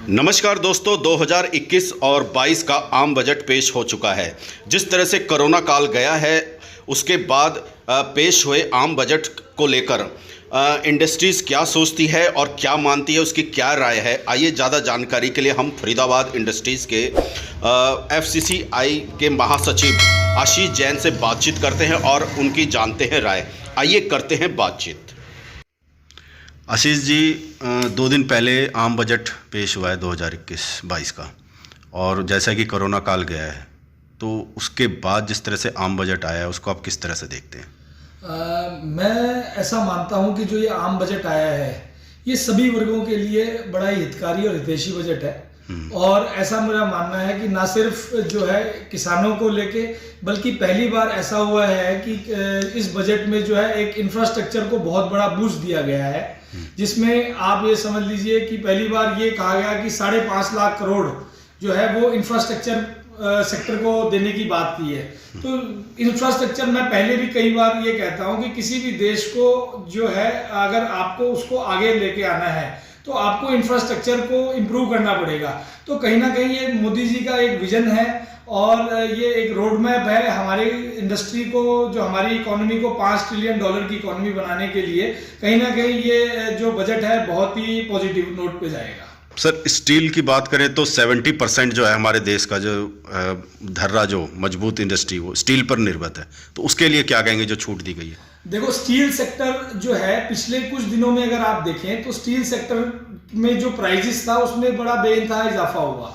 नमस्कार दोस्तों, 2021 और 22 का आम बजट पेश हो चुका है। जिस तरह से कोरोना काल गया है उसके बाद पेश हुए आम बजट को लेकर इंडस्ट्रीज़ क्या सोचती है और क्या मानती है, उसकी क्या राय है। आइए ज़्यादा जानकारी के लिए हम फरीदाबाद इंडस्ट्रीज़ के FCCI के महासचिव आशीष जैन से बातचीत करते हैं और उनकी जानते हैं राय। आइए करते हैं बातचीत। आशीष जी, 2 दिन पहले आम बजट पेश हुआ है 2021-22 का, और जैसा कि कोरोना काल गया है तो उसके बाद जिस तरह से आम बजट आया है उसको आप किस तरह से देखते हैं? मैं ऐसा मानता हूं कि जो ये आम बजट आया है ये सभी वर्गों के लिए बड़ा ही हितकारी और हितैषी बजट है। और ऐसा मेरा मानना है कि ना सिर्फ जो है किसानों को लेके, बल्कि पहली बार ऐसा हुआ है कि इस बजट में जो है एक इंफ्रास्ट्रक्चर को बहुत बड़ा बूस्ट दिया गया है, जिसमें आप ये समझ लीजिए कि पहली बार ये कहा गया कि 5.5 लाख करोड़ जो है वो इंफ्रास्ट्रक्चर सेक्टर को देने की बात की है। तो इंफ्रास्ट्रक्चर, मैं पहले भी कई बार ये कहता हूं कि किसी भी देश को जो है अगर आपको उसको आगे लेके आना है तो आपको इंफ्रास्ट्रक्चर को इम्प्रूव करना पड़ेगा। तो कहीं ना कहीं ये मोदी जी का एक विजन है और ये एक रोड मैप है हमारी इंडस्ट्री को, जो हमारी इकोनॉमी को $5 ट्रिलियन की इकोनॉमी बनाने के लिए। कहीं ना कहीं ये जो बजट है बहुत ही पॉजिटिव नोट पे जाएगा। सर, स्टील की बात करें तो 70% जो है हमारे देश का जो धर्रा, जो मजबूत इंडस्ट्री, वो स्टील पर निर्भर है। तो उसके लिए क्या कहेंगे जो छूट दी गई है? देखो, स्टील सेक्टर जो है पिछले कुछ दिनों में अगर आप देखें तो स्टील सेक्टर में जो प्राइजेस था उसमें बड़ा बेइंतहा इजाफा हुआ।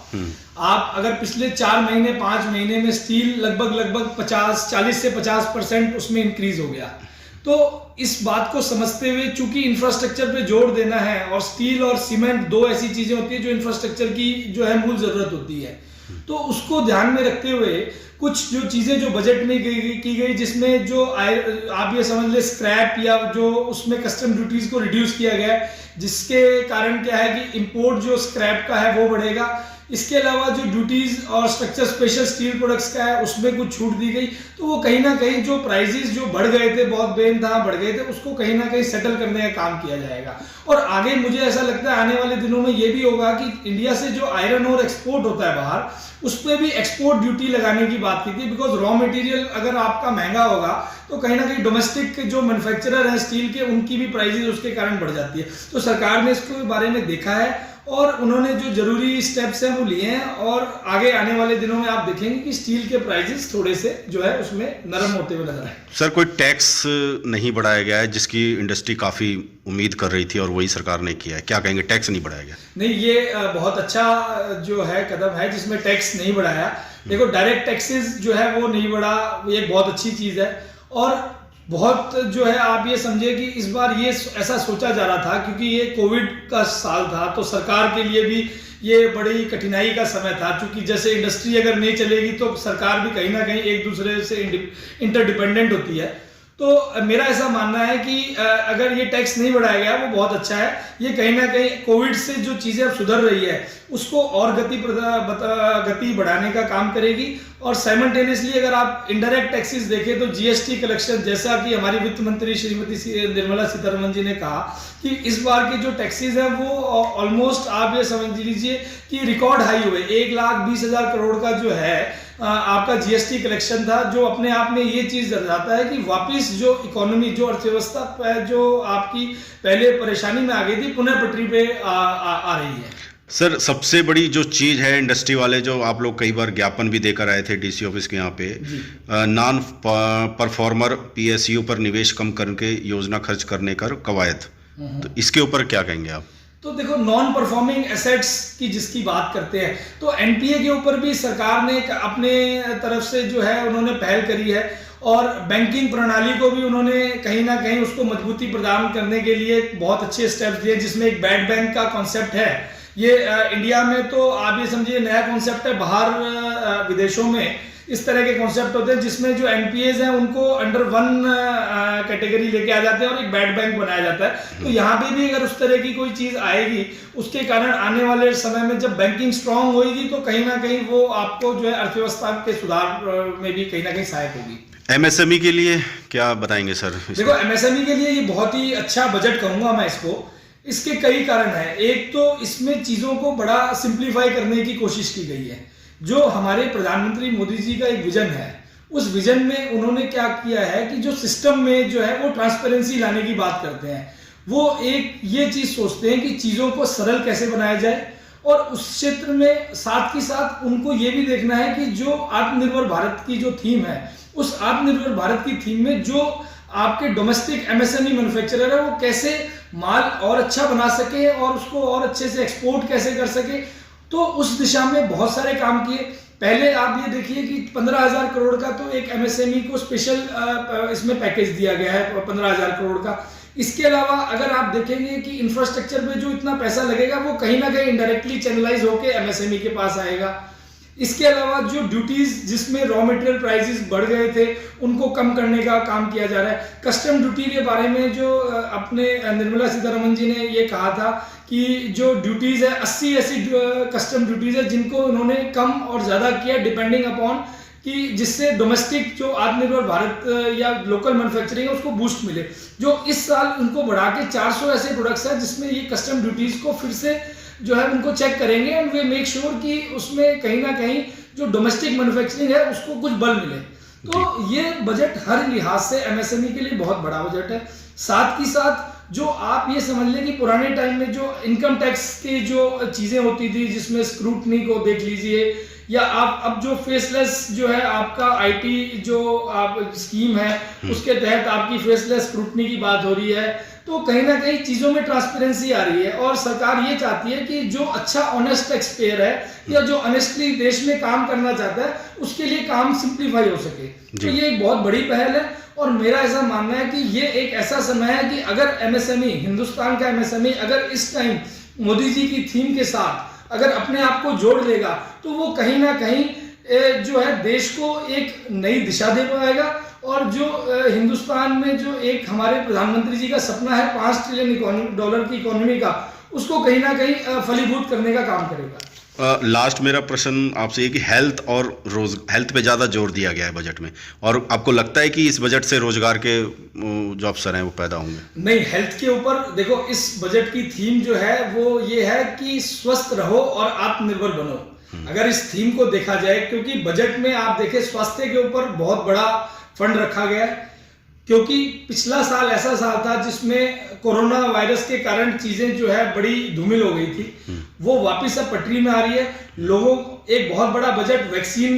आप अगर पिछले 4 महीने 5 महीने में स्टील लगभग 40 से 50% उसमें इंक्रीज हो गया। तो इस बात को समझते हुए, चूंकि इंफ्रास्ट्रक्चर पे जोर देना है और स्टील और सीमेंट 2 ऐसी चीजें होती है जो इंफ्रास्ट्रक्चर की जो है मूल जरूरत होती है, तो उसको ध्यान में रखते हुए कुछ जो चीजें जो बजट में की गई, जिसमें जो आप ये समझ ले स्क्रैप या जो उसमें कस्टम ड्यूटीज को रिड्यूस किया गया है, जिसके कारण क्या है कि इंपोर्ट जो स्क्रैप का है वो बढ़ेगा। इसके अलावा जो ड्यूटीज और स्ट्रक्चर स्पेशल स्टील प्रोडक्ट्स का है उसमें कुछ छूट दी गई। तो वो कहीं ना कहीं जो प्राइसेस जो बढ़ गए थे, बहुत बेइंतहा बढ़ गए थे, उसको कहीं ना कहीं सेटल करने का काम किया जाएगा। और आगे मुझे ऐसा लगता है आने वाले दिनों में ये भी होगा कि इंडिया से जो आयरन और एक्सपोर्ट होता है बाहर, उस पर भी एक्सपोर्ट ड्यूटी लगाने की बात की थी। बिकॉज रॉ मटेरियल अगर आपका महंगा होगा तो कहीं ना कहीं डोमेस्टिक जो मैन्युफैक्चरर है स्टील के, उनकी भी प्राइसेस उसके कारण बढ़ जाती है। तो सरकार ने इसके बारे में देखा है और उन्होंने जो जरूरी स्टेप्स हैं वो लिए हैं, और आगे आने वाले दिनों में आप देखेंगे कि स्टील के प्राइसेस थोड़े से जो है उसमें नरम होते हुए नजर आए। सर, कोई टैक्स नहीं बढ़ाया गया है जिसकी इंडस्ट्री काफ़ी उम्मीद कर रही थी और वही सरकार ने किया है। क्या कहेंगे, टैक्स नहीं बढ़ाया गया? नहीं, ये बहुत अच्छा जो है कदम है जिसमें टैक्स नहीं बढ़ाया। देखो, डायरेक्ट टैक्सेस जो है वो नहीं बढ़ा, ये बहुत अच्छी चीज है। और बहुत जो है आप ये समझे कि इस बार ये ऐसा सोचा जा रहा था क्योंकि ये कोविड का साल था, तो सरकार के लिए भी ये बड़ी कठिनाई का समय था। क्योंकि जैसे इंडस्ट्री अगर नहीं चलेगी तो सरकार भी कहीं ना कहीं एक दूसरे से इंटरडिपेंडेंट होती है। तो मेरा ऐसा मानना है कि अगर ये टैक्स नहीं बढ़ाया गया वो बहुत अच्छा है। ये कहीं ना कहीं कोविड से जो चीजें अब सुधर रही है उसको और गति बढ़ाने का काम करेगी। और साइमल्टेनियसली अगर आप इनडायरेक्ट टैक्सेस देखें तो GST कलेक्शन, जैसा कि हमारी वित्त मंत्री श्रीमती निर्मला सीतारमण जी ने कहा कि इस बार के जो टैक्सेस हैं वो ऑलमोस्ट आप ये समझ लीजिए कि रिकॉर्ड हाई हुए। 1,20,000 करोड़ का जो है आपका GST कलेक्शन था, जो अपने आप में ये चीज दर्शाता है कि वापस जो इकोनॉमी, जो अर्थव्यवस्था जो आपकी पहले परेशानी में आ गई थी, पुनः पटरी पे आ रही है। सर, सबसे बड़ी जो चीज़ है, इंडस्ट्री वाले जो आप लोग कई बार ज्ञापन भी देकर आए थे DC ऑफिस के यहाँ पे, नॉन परफॉर्मर PSU पर निवेश कम करके योजना खर्च करने का कवायद, तो इसके ऊपर क्या कहेंगे आप? तो देखो, नॉन परफॉर्मिंग एसेट्स की जिसकी बात करते हैं तो NPA के ऊपर भी सरकार ने अपने तरफ से जो है उन्होंने पहल करी है, और बैंकिंग प्रणाली को भी उन्होंने कहीं ना कहीं उसको मजबूती प्रदान करने के लिए बहुत अच्छे स्टेप्स दिए, जिसमें एक बैड बैंक का कॉन्सेप्ट है। ये इंडिया में तो आप ये समझिए नया कॉन्सेप्ट है, बाहर विदेशों में इस तरह के कॉन्सेप्ट होते हैं जिसमें जो NPAs हैं उनको अंडर 1 कैटेगरी लेके आ जाते हैं और एक बैड बैंक बनाया जाता है। तो यहाँ पे भी अगर उस तरह की कोई चीज आएगी, उसके कारण आने वाले समय में जब बैंकिंग स्ट्रांग होगी तो कहीं ना कहीं वो आपको जो है अर्थव्यवस्था के सुधार में भी कहीं ना कहीं सहायक होगी। MSME के लिए क्या बताएंगे सर? देखो, MSME के लिए ये बहुत ही अच्छा बजट कहूंगा मैं इसको। इसके कई कारण हैं। एक तो इसमें चीज़ों को बड़ा सिंप्लीफाई करने की कोशिश की गई है। जो हमारे प्रधानमंत्री मोदी जी का एक विजन है, उस विजन में उन्होंने क्या किया है कि जो सिस्टम में जो है वो ट्रांसपेरेंसी लाने की बात करते हैं। वो एक ये चीज़ सोचते हैं कि चीज़ों को सरल कैसे बनाया जाए, और उस क्षेत्र में साथ ही साथ उनको ये भी देखना है कि जो आत्मनिर्भर भारत की जो थीम है, उस आत्मनिर्भर भारत की थीम में जो आपके डोमेस्टिक एमएसएमई मैन्युफैक्चरर है वो कैसे माल और अच्छा बना सके और उसको और अच्छे से एक्सपोर्ट कैसे कर सके। तो उस दिशा में बहुत सारे काम किए। पहले आप ये देखिए कि 15,000 करोड़ का तो एक एमएसएमई को स्पेशल इसमें पैकेज दिया गया है 15,000 करोड़ का। इसके अलावा अगर आप देखेंगे कि इंफ्रास्ट्रक्चर पे जो इतना पैसा लगेगा वो कहीं ना कहीं इनडायरेक्टली चैनलाइज होकर एमएसएमई के पास आएगा। इसके अलावा जो ड्यूटीज जिसमें रॉ मटेरियल प्राइसेस बढ़ गए थे उनको कम करने का काम किया जा रहा है। कस्टम ड्यूटी के बारे में जो अपने निर्मला सीतारमण जी ने ये कहा था कि जो ड्यूटीज है 80 ऐसी कस्टम ड्यूटीज है जिनको उन्होंने कम और ज़्यादा किया डिपेंडिंग अपॉन कि जिससे डोमेस्टिक जो आत्मनिर्भर भारत या लोकल मैन्युफैक्चरिंग है उसको बूस्ट मिले। जो इस साल उनको बढ़ा के 400 ऐसे प्रोडक्ट्स हैं जिसमें ये कस्टम ड्यूटीज को फिर से जो है उनको चेक करेंगे एंड वे मेक श्योर कि उसमें कहीं ना कहीं जो डोमेस्टिक मैन्युफैक्चरिंग है उसको कुछ बल मिले। तो ये बजट हर लिहाज से एमएसएमई के लिए बहुत बड़ा बजट है। साथ ही साथ जो आप ये समझ लें कि पुराने टाइम में जो इनकम टैक्स की जो चीज़ें होती थी जिसमें स्क्रूटनी को देख लीजिए, या आप अब जो फेसलेस जो है आपका आईटी जो आप स्कीम है उसके तहत आपकी फेसलेस स्क्रूटनी की बात हो रही है। तो कहीं ना कहीं चीज़ों में ट्रांसपेरेंसी आ रही है और सरकार ये चाहती है कि जो अच्छा ऑनेस्ट टैक्स पेयर है या जो ऑनेस्टली देश में काम करना चाहता है उसके लिए काम सिंप्लीफाई हो सके। तो ये एक बहुत बड़ी पहल है और मेरा ऐसा मानना है कि ये एक ऐसा समय है कि अगर एमएसएमई, हिंदुस्तान का एमएसएमई अगर इस टाइम मोदी जी की थीम के साथ अगर अपने आप को जोड़ लेगा तो वो कहीं ना कहीं जो है देश को एक नई दिशा दे पाएगा। और जो हिंदुस्तान में जो एक हमारे प्रधानमंत्री जी का सपना है $5 ट्रिलियन की इकोनॉमी का, उसको कहीं ना कहीं फलीभूत करने का काम करेगा। लास्ट मेरा प्रश्न आपसे ये कि हेल्थ और हेल्थ पे ज़्यादा जोर दिया गया है बजट में, और आपको लगता है कि इस बजट से रोजगार के जो अवसर हैं वो पैदा होंगे? नहीं, हेल्थ के ऊपर देखो इस बजट की थीम जो है वो ये है कि स्वस्थ रहो और आत्मनिर्भर बनो। अगर इस थीम को देखा जाए, क्योंकि बजट में आप देखें स्वास्थ्य के ऊपर बहुत बड़ा फंड रखा गया है, क्योंकि पिछला साल ऐसा साल था जिसमें कोरोना वायरस के कारण चीजें जो है बड़ी धूमिल हो गई थी, वो वापस अब पटरी में आ रही है। लोगों एक बहुत बड़ा बजट वैक्सीन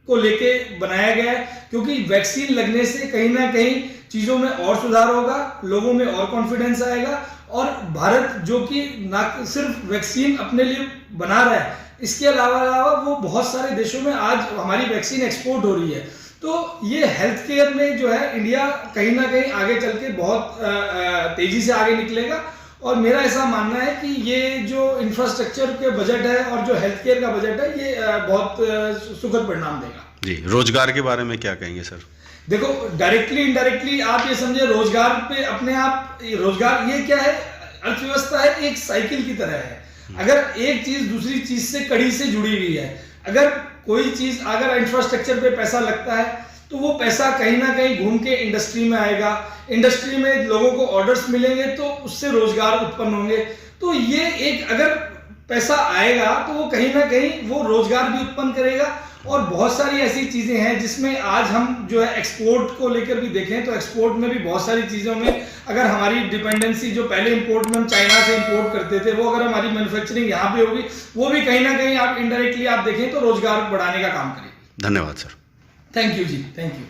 को लेके बनाया गया है, क्योंकि वैक्सीन लगने से कहीं ना कहीं चीजों में और सुधार होगा, लोगों में और कॉन्फिडेंस आएगा। और भारत जो कि ना सिर्फ वैक्सीन अपने लिए बना रहा है, इसके अलावा वो बहुत सारे देशों में आज हमारी वैक्सीन एक्सपोर्ट हो रही है। तो ये हेल्थ केयर में जो है इंडिया कहीं ना कहीं आगे चल के बहुत तेजी से आगे निकलेगा। और मेरा ऐसा मानना है कि ये जो इंफ्रास्ट्रक्चर के बजट है और जो हेल्थ केयर का बजट है ये बहुत सुखद परिणाम देगा। जी, रोजगार के बारे में क्या कहेंगे सर? देखो, डायरेक्टली इनडायरेक्टली आप ये समझे रोजगार पे अपने आप, रोजगार ये क्या है, अर्थव्यवस्था है, एक साइकिल की तरह है। अगर एक चीज दूसरी चीज से कड़ी से जुड़ी हुई है, अगर कोई चीज अगर इंफ्रास्ट्रक्चर पे पैसा लगता है तो वो पैसा कहीं ना कहीं घूम के इंडस्ट्री में आएगा, इंडस्ट्री में लोगों को ऑर्डर्स मिलेंगे तो उससे रोजगार उत्पन्न होंगे। तो ये एक अगर पैसा आएगा तो वो कहीं ना कहीं वो रोजगार भी उत्पन्न करेगा। और बहुत सारी ऐसी चीजें हैं जिसमें आज हम जो है एक्सपोर्ट को लेकर भी देखें तो एक्सपोर्ट में भी बहुत सारी चीजों में अगर हमारी डिपेंडेंसी जो पहले इंपोर्ट में हम चाइना से इंपोर्ट करते थे वो अगर हमारी मैन्युफैक्चरिंग यहाँ पे होगी, वो भी कहीं ना कहीं आप इनडायरेक्टली आप देखें तो रोजगार बढ़ाने का काम करेगी। धन्यवाद sir. Thank you ji, thank you.